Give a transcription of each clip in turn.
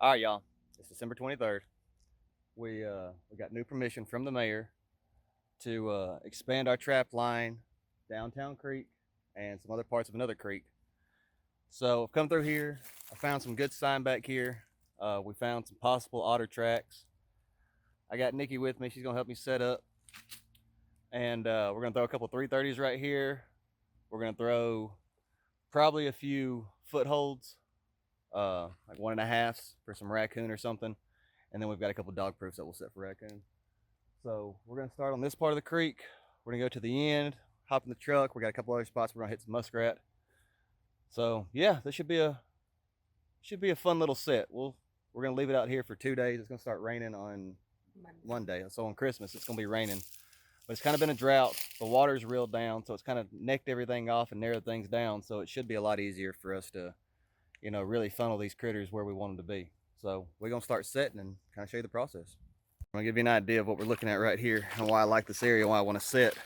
All right, y'all. It's December 23rd. We got new permission from the mayor to expand our trap line downtown creek and some other parts of another creek. So I've come through here. I found some good sign back here. We found some possible otter tracks. I got Nikki with me. She's gonna help me set up, and we're gonna throw a couple 330s right here. We're gonna throw probably a few footholds, like 1.5s for some raccoon or something. And then we've got a couple dog proofs that we'll set for raccoon. So we're gonna start on this part of the creek. We're gonna go to the end, hop in the truck. We got a couple other spots we're gonna hit some muskrat. So yeah, this should be a fun little set. We're gonna leave it out here for 2 days. It's gonna start raining on Monday. So on Christmas it's gonna be raining. But it's kind of been a drought. The water's reeled down, so it's kind of necked everything off and narrowed things down. So it should be a lot easier for us to, really funnel these critters where we want them to be. So we're gonna start setting and kind of show you the process. I'm gonna give you an idea of what we're looking at right here and why I like this area, why I want to set.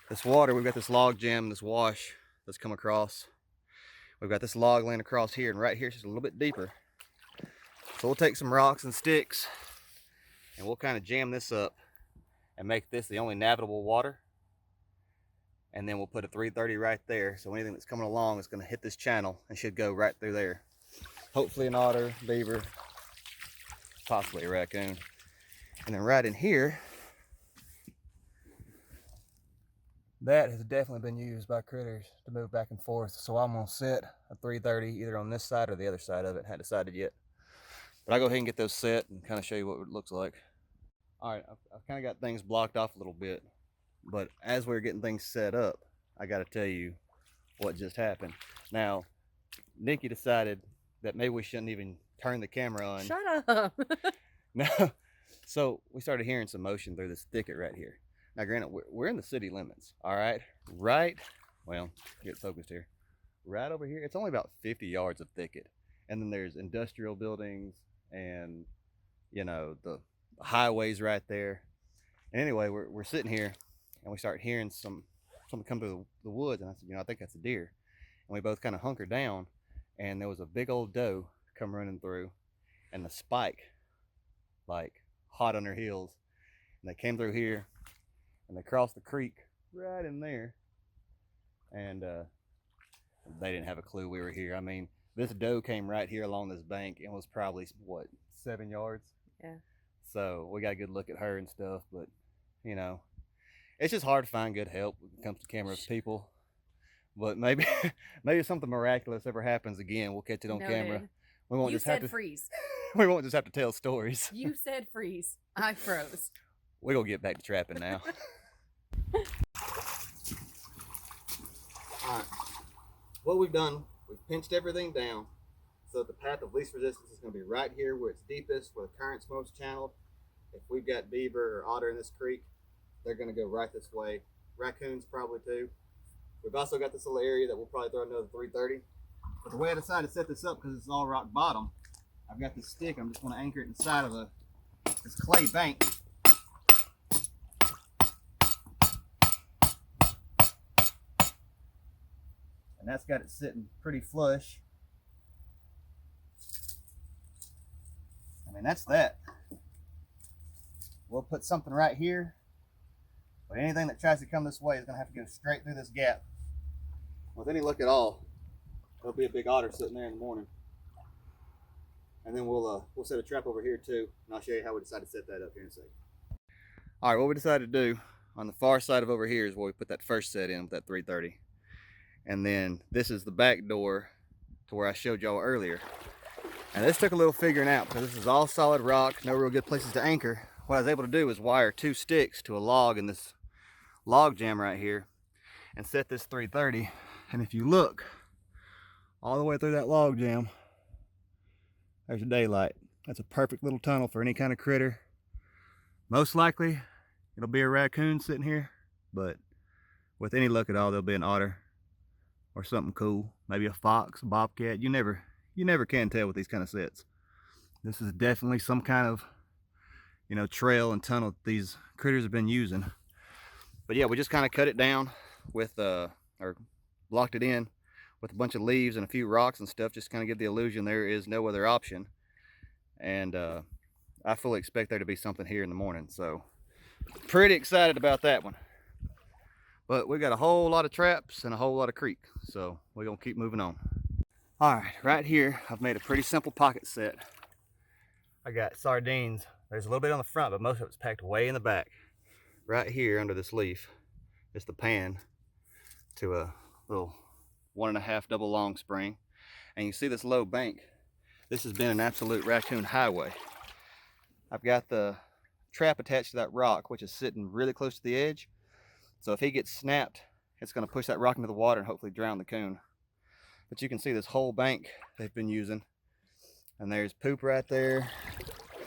This water, we've got this log jam, this wash that's come across. We've got this log laying across here, and right here it's just a little bit deeper. So we'll take some rocks and sticks and we'll kind of jam this up and make this the only navigable water. And then we'll put a 330 right there, so anything that's coming along is going to hit this channel and should go right through there. Hopefully an otter, beaver, possibly a raccoon. And then right in here, that has definitely been used by critters to move back and forth. So I'm going to set a 330 either on this side or the other side of it. Hadn't decided yet. But I'll go ahead and get those set and kind of show you what it looks like. All right, I've kind of got things blocked off a little bit. But as we're getting things set up, I got to tell you what just happened. Now, Nikki decided that maybe we shouldn't even turn the camera on. Shut up. No. So we started hearing some motion through this thicket right here. Now, granted, we're in the city limits, all right? Well, get focused here. Right over here, it's only about 50 yards of thicket. And then there's industrial buildings and, the highways right there. And anyway, we're sitting here and we start hearing something come through the woods. And I said, I think that's a deer. And we both kind of hunkered down. And there was a big old doe come running through, and the spike, like hot on their heels. And they came through here, and they crossed the creek right in there. And they didn't have a clue we were here. I mean, this doe came right here along this bank and was probably, what, 7 yards? Yeah. So we got a good look at her and stuff, but, it's just hard to find good help when it comes to camera people. But maybe if something miraculous ever happens again, we'll catch it on camera. We won't just have to freeze. We won't just have to tell stories. You said freeze. I froze. We're gonna get back to trapping now. Alright. What we've done, we've pinched everything down so the path of least resistance is gonna be right here where it's deepest, where the current's most channeled. If we've got beaver or otter in this creek, they're gonna go right this way. Raccoons probably too. We've also got this little area that we'll probably throw another 330. But the way I decided to set this up, because it's all rock bottom, I've got this stick. I'm just going to anchor it inside of this clay bank. And that's got it sitting pretty flush. I mean, that's that. We'll put something right here. But anything that tries to come this way is going to have to go straight through this gap. With any luck at all, there'll be a big otter sitting there in the morning. And then we'll set a trap over here too, and I'll show you how we decided to set that up here in a second. All right, what we decided to do on the far side of over here is where we put that first set in with that 330. And then this is the back door to where I showed y'all earlier. And this took a little figuring out because this is all solid rock, no real good places to anchor. What I was able to do is wire 2 sticks to a log in this log jam right here and set this 330. And if you look all the way through that log jam, there's your daylight. That's a perfect little tunnel for any kind of critter. Most likely it'll be a raccoon sitting here, but with any luck at all, there'll be an otter or something cool, maybe a fox, a bobcat. You never can tell with these kind of sets. This is definitely some kind of trail and tunnel that these critters have been using. But yeah, we just kind of cut it down with or blocked it in with a bunch of leaves and a few rocks and stuff, just kind of give the illusion there is no other option. and I fully expect there to be something here in the morning. So pretty excited about that one. But we got a whole lot of traps and a whole lot of creek, so we're gonna keep moving on. All right, right here I've made a pretty simple pocket set. I got sardines. There's a little bit on the front, but most of it's packed way in the back. Right here under this leaf is the pan to a little 1.5 double long spring. And you see this low bank. This has been an absolute raccoon highway. I've got the trap attached to that rock, which is sitting really close to the edge. So if he gets snapped, it's going to push that rock into the water and hopefully drown the coon. But you can see this whole bank they've been using. And there's poop right there.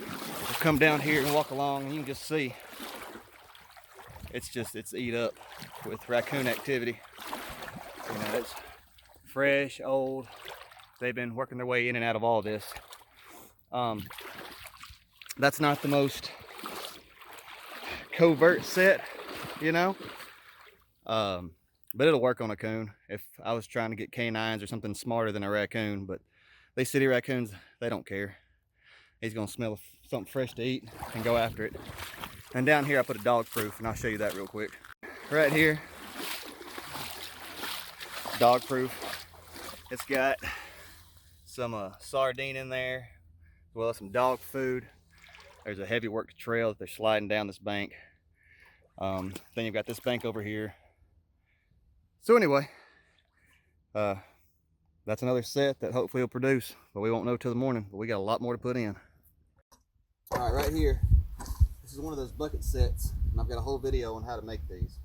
We'll come down here and walk along, and you can just see it's eat up with raccoon activity. You know, it's fresh, old. They've been working their way in and out of all this. That's not the most covert set, you know, but it'll work on a coon if I was trying to get canines or something smarter than a raccoon. But these city raccoons, they don't care. He's gonna smell something fresh to eat and go after it. And down here I put a dog proof, and I'll show you that real quick. Right here, dog proof. It's got some sardine in there, as well as some dog food. There's a heavy work trail that they're sliding down this bank. Then you've got this bank over here. So anyway, that's another set that hopefully will produce, but we won't know till the morning. But we got a lot more to put in. All right, right here, this is one of those bucket sets, and I've got a whole video on how to make these.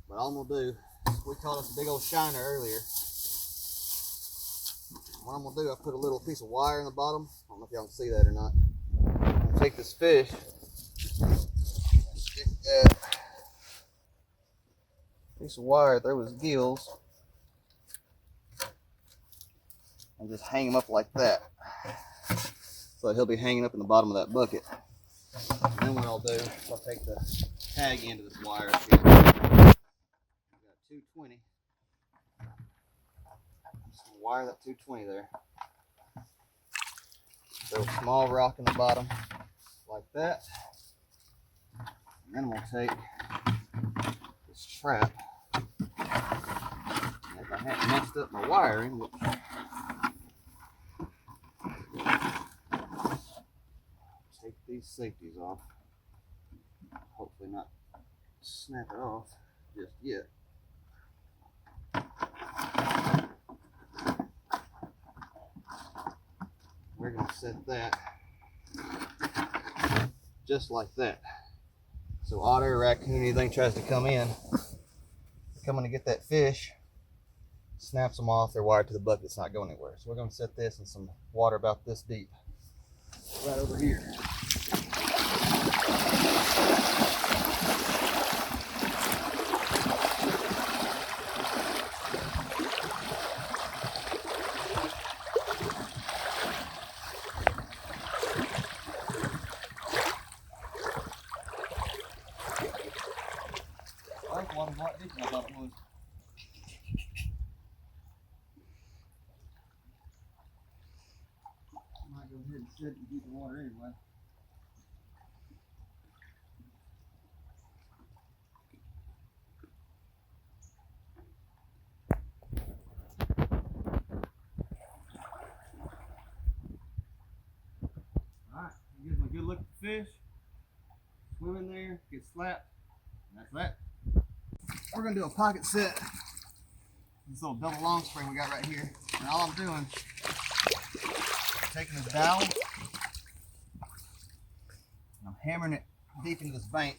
But all I'm gonna do, we called this a big old shiner earlier. What I'm gonna do, I put a little piece of wire in the bottom. I don't know if y'all can see that or not. I'm gonna take this fish, stick that piece of wire through his gills, and just hang him up like that. So he'll be hanging up in the bottom of that bucket. And then what I'll do is I'll take the tag end of this wire up here. I've got 220. Just gonna wire that 220 there. Throw a small rock in the bottom like that. And then we'll take this trap. And if I hadn't messed up my wiring, which take these safeties off. Hopefully not snap it off just yet. We're going to set that just like that. So otter, raccoon, anything tries to come in, coming to get that fish, snaps them off, they're wired to the bucket, it's not going anywhere. So we're going to set this in some water about this deep, right over here. Water's a lot deeper than I thought it was. I might go ahead and set it and get the water anyway. Alright, gives me a good look at the fish. Swim in there, get slapped, and that's that. We're going to do a pocket set. This little double long spring we got right here. And all I'm doing is taking this dowel and I'm hammering it deep into this bank.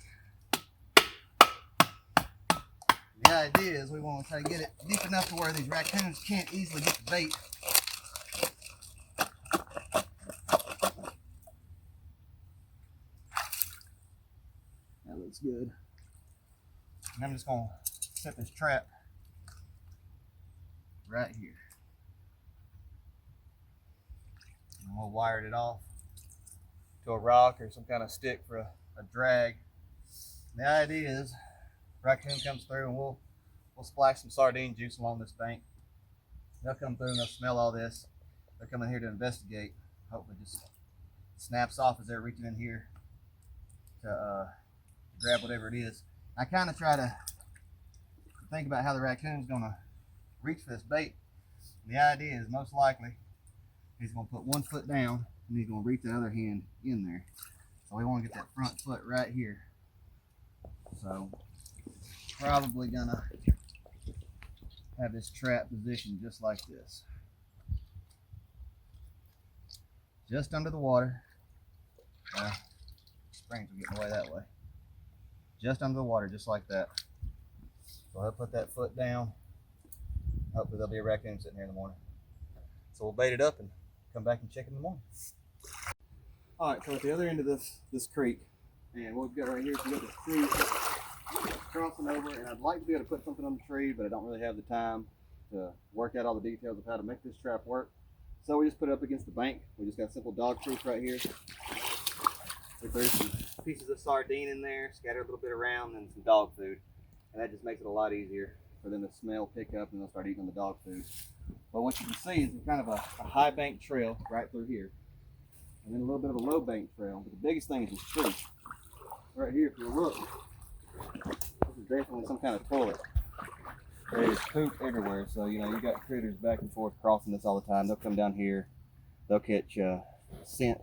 The idea is we want to try to get it deep enough to where these raccoons can't easily get the bait. That looks good. And I'm just going to set this trap right here. And we'll wire it off to a rock or some kind of stick for a drag. And the idea is raccoon comes through and we'll splash some sardine juice along this bank. They'll come through and they'll smell all this. They're coming here to investigate. Hopefully just snaps off as they're reaching in here to grab whatever it is. I kind of try to think about how the raccoon's gonna reach for this bait. The idea is most likely he's gonna put one foot down and he's gonna reach the other hand in there. So we want to get that front foot right here. So probably gonna have this trap positioned just like this. Just under the water. Springs will get in the way that way. Just under the water, just like that. So I'll put that foot down. Hopefully there'll be a raccoon sitting here in the morning. So we'll bait it up and come back and check in the morning. All right, so at the other end of this creek, and what we've got right here is we've got this tree crossing over, and I'd like to be able to put something on the tree, but I don't really have the time to work out all the details of how to make this trap work. So we just put it up against the bank. We just got simple dog proof right here. We threw some pieces of sardine in there, scattered a little bit around, and some dog food. And that just makes it a lot easier for them to smell, pick up, and they'll start eating on the dog food. But what you can see is kind of a high bank trail right through here. And then a little bit of a low bank trail. But the biggest thing is this tree. Right here, if you look, this is definitely some kind of toilet. There is poop everywhere. So, you know, you got critters back and forth crossing this all the time. They'll come down here. They'll catch scent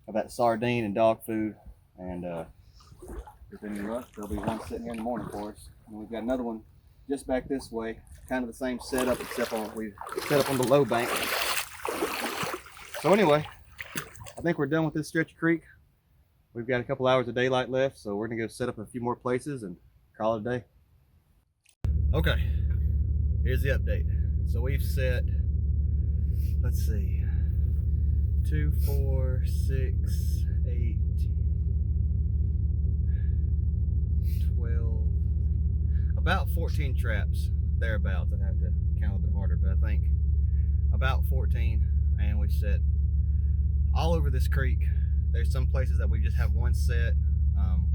of that sardine and dog food. And if any luck, there'll be one sitting here in the morning for us. And we've got another one just back this way. Kind of the same setup, except we set up on the low bank. So anyway, I think we're done with this stretch of creek. We've got a couple hours of daylight left, so we're gonna go set up a few more places and call it a day. Okay, here's the update. So we've set, let's see, 2, 4, 6, 8, 12, about 14 traps, thereabouts. I'd have to count a little bit harder, but I think about 14, and we've set all over this creek. There's some places that we just have one set.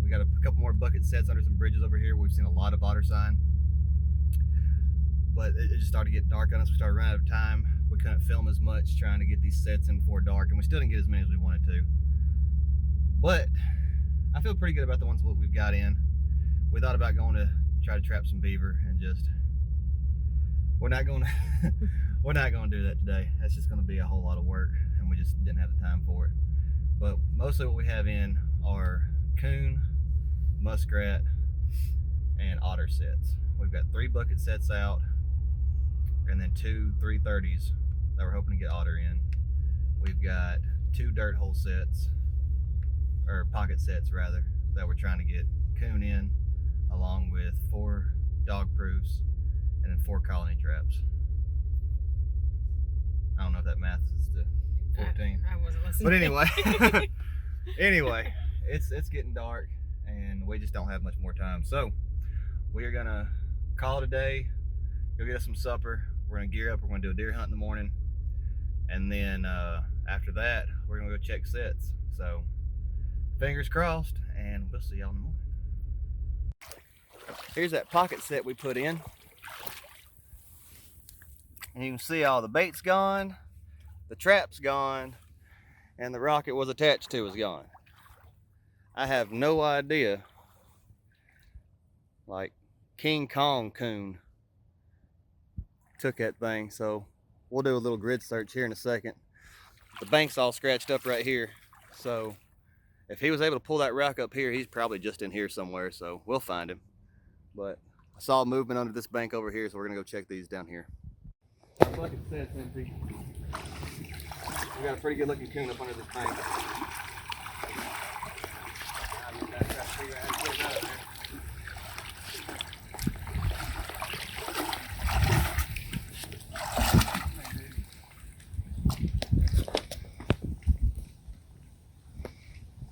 We got a couple more bucket sets under some bridges over here. We've seen a lot of otter sign, but it just started to get dark on us. We started running out of time. We couldn't film as much trying to get these sets in before dark, and we still didn't get as many as we wanted to. But I feel pretty good about the ones that we've got in. We thought about going to try to trap some beaver, and just we're not going to we're not going to do that today. That's just going to be a whole lot of work, and we just didn't have the time for it. But mostly what we have in are coon, muskrat, and otter sets. We've got 3 bucket sets out, and then 2 330s that we're hoping to get otter in. We've got 2 dirt hole sets, or pocket sets rather, that we're trying to get coon in, along with 4 dog proofs and then 4 colony traps. I don't know if that math is to 14. I wasn't listening. But anyway, it's getting dark and we just don't have much more time. So we are gonna call it a day, go get us some supper. We're gonna gear up, we're gonna do a deer hunt in the morning. And then after that, we're gonna go check sets. So fingers crossed, and we'll see y'all in the morning. Here's that pocket set we put in. And you can see all the bait's gone, the trap's gone, and the rocket was attached to is gone. I have no idea, like King Kong coon took that thing, so we'll do a little grid search here in a second. The bank's all scratched up right here, so if he was able to pull that rock up here, he's probably just in here somewhere, so we'll find him. But I saw movement under this bank over here, so we're gonna go check these down here. Like it says, empty. We got a pretty good looking coon up under this bank.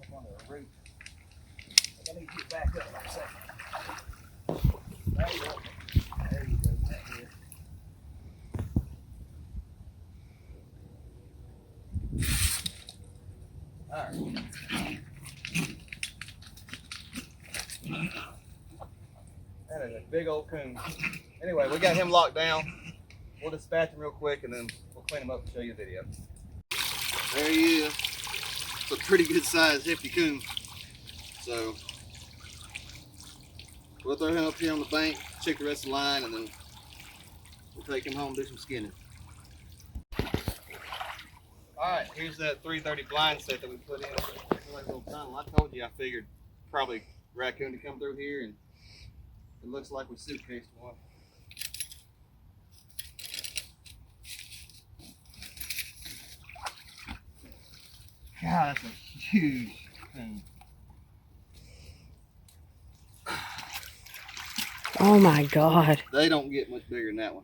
Up under a root. I need to get back up for a second. There you go. There you go. Back here. Alright. That is a big old coon. Anyway, we got him locked down. We'll dispatch him real quick and then we'll clean him up and show you a video. There he is. It's a pretty good sized hefty coon. So we'll throw him up here on the bank, check the rest of the line, and then we'll take him home and do some skinning. Alright, here's that 330 blind set that we put in. It's like a little tunnel. I told you I figured probably raccoon to come through here, and it looks like we suitcased one. God, that's a huge thing. Oh my God. They don't get much bigger than that one.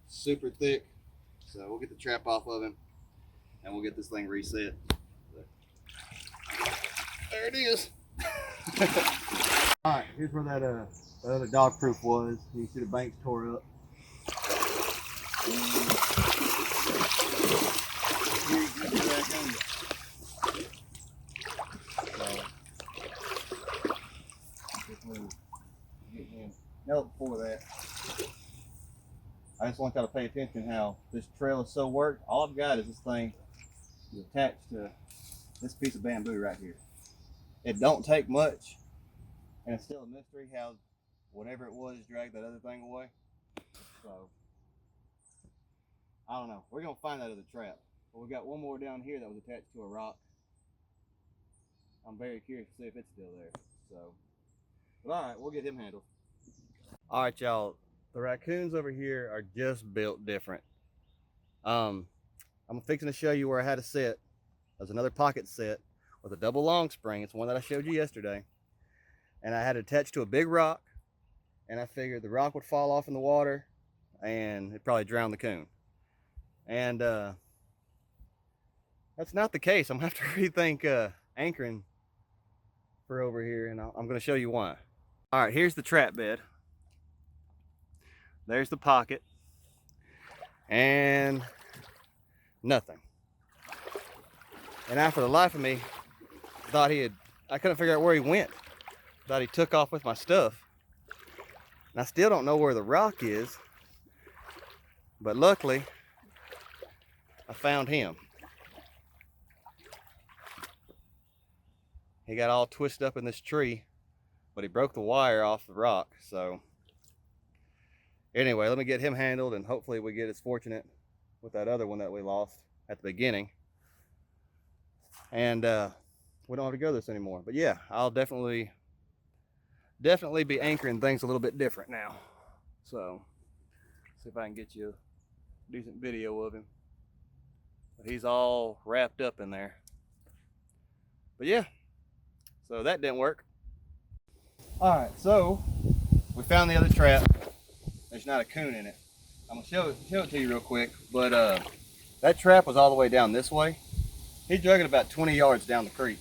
Super thick. So we'll get the trap off of him and we'll get this thing reset. There it is. Alright, here's where that other dog proof was. You can see the banks tore up. Here you can get back on. Now before that, I just want y'all to pay attention how this trail is so worked. All I've got is this thing is attached to this piece of bamboo right here. It don't take much, and it's still a mystery how whatever it was dragged that other thing away. So I don't know. We're gonna find that other trap. But we got one more down here that was attached to a rock. I'm very curious to see if it's still there. So, but all right, we'll get him handled. All right, y'all. The raccoons over here are just built different. I'm fixing to show you where I had a set. There's another pocket set with a double long spring. It's one that I showed you yesterday. And I had it attached to a big rock. And I figured the rock would fall off in the water and it'd probably drown the coon. And that's not the case. I'm gonna have to rethink anchoring for over here, and I'm gonna show you why. All right, here's the trap bed. There's the pocket, and nothing. And I, for the life of me, thought I couldn't figure out where he went. Thought he took off with my stuff. And I still don't know where the rock is, but luckily, I found him. He got all twisted up in this tree, but he broke the wire off the rock, so anyway, let me get him handled, and hopefully we get as fortunate with that other one that we lost at the beginning. And we don't have to go this anymore. But yeah, I'll definitely be anchoring things a little bit different now. So, see if I can get you a decent video of him. But he's all wrapped up in there. But yeah, so that didn't work. All right, so we found the other trap. There's not a coon in it. I'm gonna show it to you real quick, but that trap was all the way down this way. He drug it about 20 yards down the creek.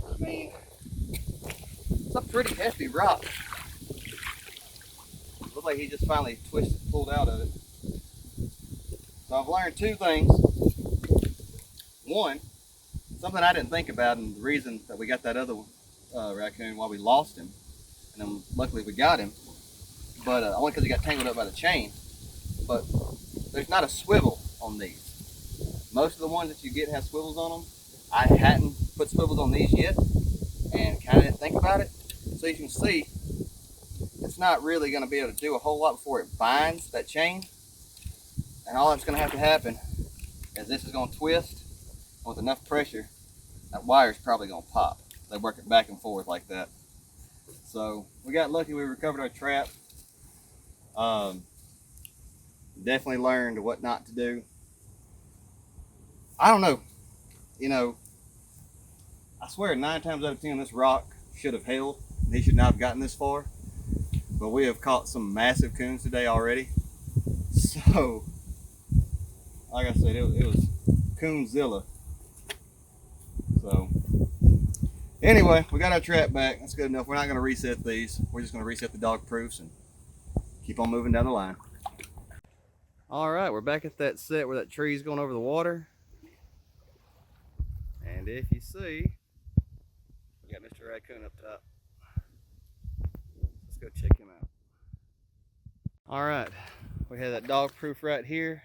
I mean, it's a pretty hefty rock. Looks like he just finally pulled out of it. So I've learned two things. One, something I didn't think about, and the reason that we got that other raccoon while we lost him, and then luckily we got him, but only because he got tangled up by the chain. But there's not a swivel on these. Most of the ones that you get have swivels on them. I hadn't put swivels on these yet, and kind of didn't think about it. So you can see, it's not really going to be able to do a whole lot before it binds that chain. And all that's going to have to happen is this is going to twist. With enough pressure, that wire is probably going to pop. They work it back and forth like that. So we got lucky. We recovered our trap. Definitely learned what not to do. I don't know. You know, I swear 9 times out of 10 this rock should have held. He should not have gotten this far. But we have caught some massive coons today already. So, like I said, it was Coonzilla. So, anyway, we got our trap back. That's good enough. We're not going to reset these. We're just going to reset the dog proofs and keep on moving down the line. All right, we're back at that set where that tree's going over the water. And if you see, we got Mr. Raccoon up top. go check him out. All right, we have that dog proof right here.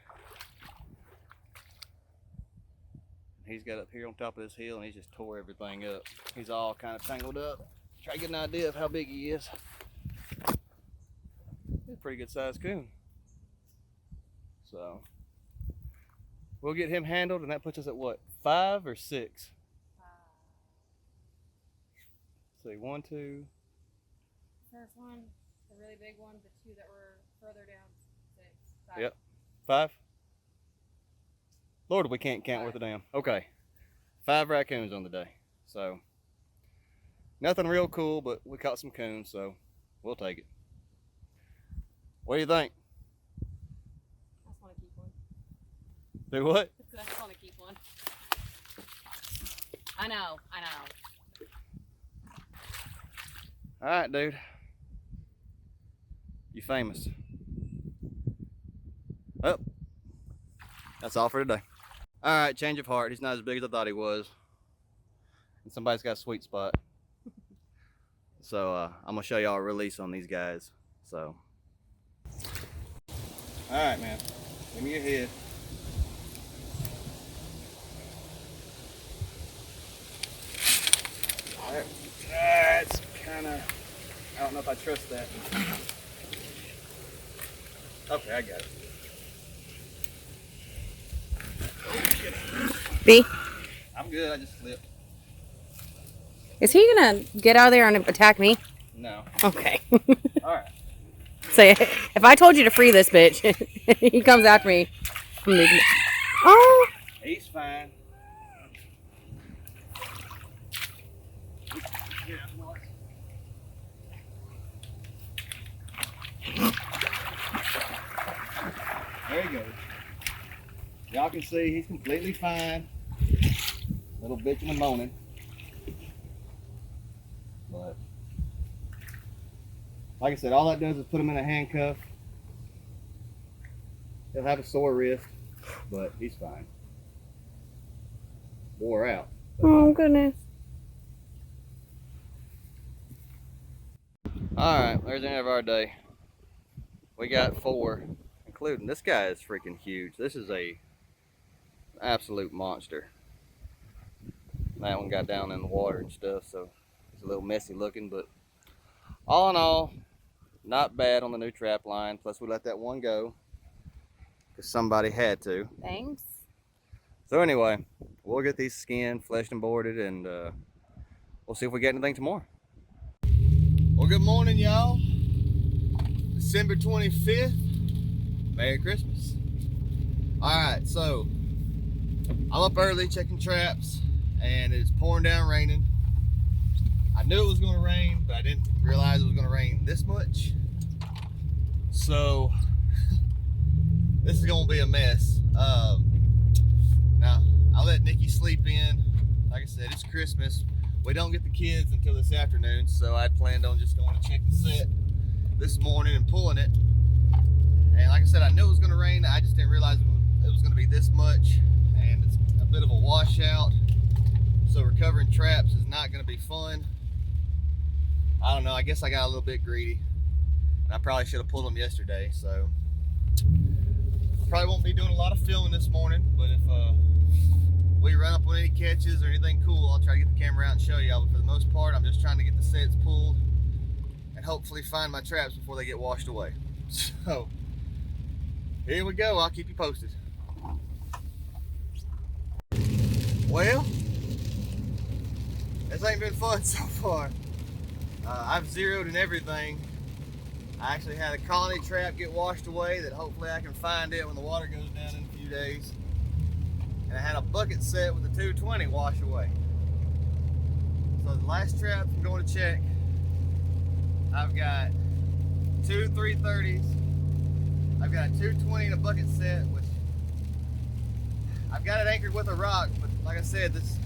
He's got up here on top of this hill and he just tore everything up. He's all kind of tangled up. Try to get an idea of how big he is. He's a pretty good sized coon. So we'll get him handled, and that puts us at what, 5 or 6? Let's see, 1, 2. First one, the really big one, the 2 that were further down, 6, 5. Yep, 5. Lord, we can't count worth a damn. Okay, 5 raccoons on the day. So nothing real cool, but we caught some coons, so we'll take it. What do you think? I just want to keep one. Do what? I just want to keep one. I know. All right, dude. You famous. Oh, that's all for today. All right, change of heart. He's not as big as I thought he was. And somebody's got a sweet spot. So I'm gonna show y'all a release on these guys. So. All right, man. Give me your head. All right. That's kind of, I don't know if I trust that. Okay, I got it. B, I'm good, I just slipped. is he gonna get out of there and attack me? No. Okay. All right. Say, if I told you to free this bitch, he comes after me. I'm leaving. Oh, He's fine. There he goes. Y'all can see he's completely fine. Little bitching and moaning. But like I said, all that does is put him in a handcuff. He'll have a sore wrist, but he's fine. Wore out. oh goodness. Alright, there's the end of our day. We got 4, including this guy is freaking huge. This is a absolute monster. That one got down in the water and stuff, so it's a little messy looking, but all in all, not bad on the new trap line. Plus we let that one go because somebody had to. Thanks. So anyway, we'll get these skinned, fleshed and boarded, and we'll see if we get anything tomorrow. Well, good morning, y'all. December 25th. Merry Christmas. All right, so I'm up early checking traps, and it's pouring down raining. I knew it was going to rain, but I didn't realize it was going to rain this much. So this is going to be a mess. Now, I let Nikki sleep in. Like I said, it's Christmas. We don't get the kids until this afternoon, so I planned on just going to check the set this morning and pulling it. And like I said, I knew it was going to rain. I just didn't realize it was going to be this much, and it's a bit of a washout. So recovering traps is not going to be fun. I don't know. I guess I got a little bit greedy, and I probably should have pulled them yesterday. So I probably won't be doing a lot of filming this morning, but if we run up on any catches or anything cool, I'll try to get the camera out and show y'all. But for the most part, I'm just trying to get the sets pulled and hopefully find my traps before they get washed away. So here we go. I'll keep you posted. Well, this ain't been fun so far. I've zeroed in everything. I actually had a colony trap get washed away that hopefully I can find it when the water goes down in a few days. And I had a bucket set with the 220 wash away. So the last trap I'm going to check, I've got 2 330s. I've got a 220 and a bucket set, which I've got it anchored with a rock, but like I said, this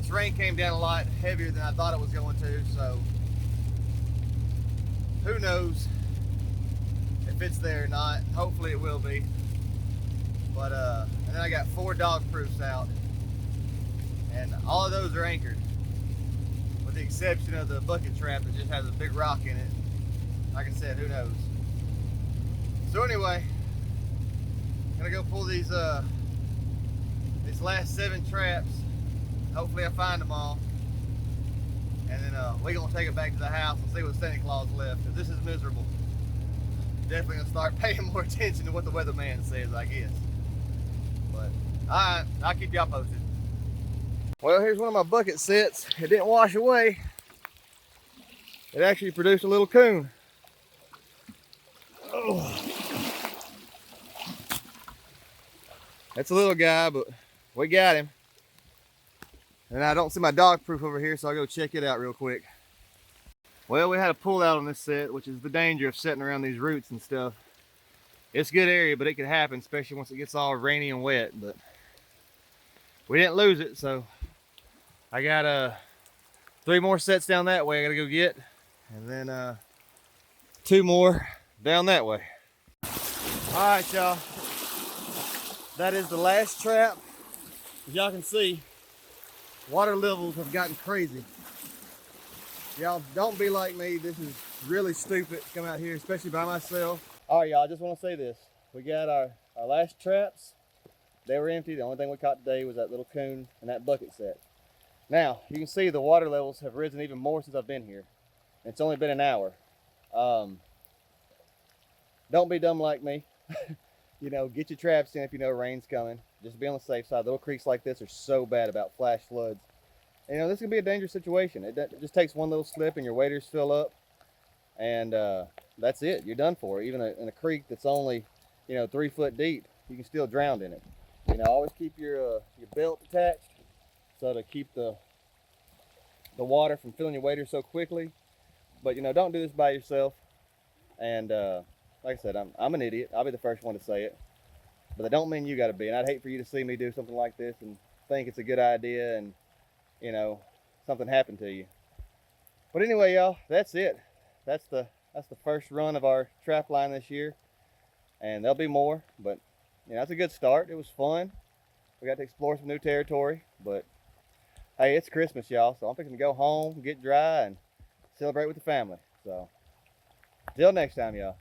rain came down a lot heavier than I thought it was going to, so who knows if it's there or not. Hopefully it will be. But and then I got 4 dog proofs out, and all of those are anchored with the exception of the bucket trap that just has a big rock in it. like I said, who knows? So anyway, gonna go pull these last 7 traps. Hopefully I find them all. And then we're gonna take it back to the house and see what Santa Claus left, because this is miserable. Definitely gonna start paying more attention to what the weatherman says, I guess. But alright, I'll keep y'all posted. Well, here's one of my bucket sets. It didn't wash away. It actually produced a little coon. Oh. That's a little guy, but we got him. And I don't see my dog proof over here, so I'll go check it out real quick. Well, we had a pull out on this set, which is the danger of setting around these roots and stuff. It's a good area, but it could happen, especially once it gets all rainy and wet. But we didn't lose it, so I got 3 more sets down that way I gotta go get, and then 2 more down that way. All right, y'all. That is the last trap. As y'all can see, water levels have gotten crazy. Y'all don't be like me. This is really stupid to come out here, especially by myself. All right, y'all, I just want to say this. We got our last traps. They were empty. The only thing we caught today was that little coon and that bucket set. Now, you can see the water levels have risen even more since I've been here. It's only been an hour. Don't be dumb like me. You know, get your traps in if you know rain's coming. Just be on the safe side. Little creeks like this are so bad about flash floods. And, you know, this can be a dangerous situation. It just takes one little slip and your waders fill up, and that's it. You're done for. Even in a creek that's only, you know, 3 foot deep, you can still drown in it. You know, always keep your belt attached so to keep the water from filling your waders so quickly. But, you know, don't do this by yourself. And like I said, I'm an idiot. I'll be the first one to say it. But that don't mean you got to be. And I'd hate for you to see me do something like this and think it's a good idea and, you know, something happened to you. But anyway, y'all, that's it. That's the first run of our trap line this year. And there'll be more, but you know, that's a good start. It was fun. We got to explore some new territory. But hey, it's Christmas, y'all. So I'm thinking to go home, get dry, and celebrate with the family. So till next time, y'all.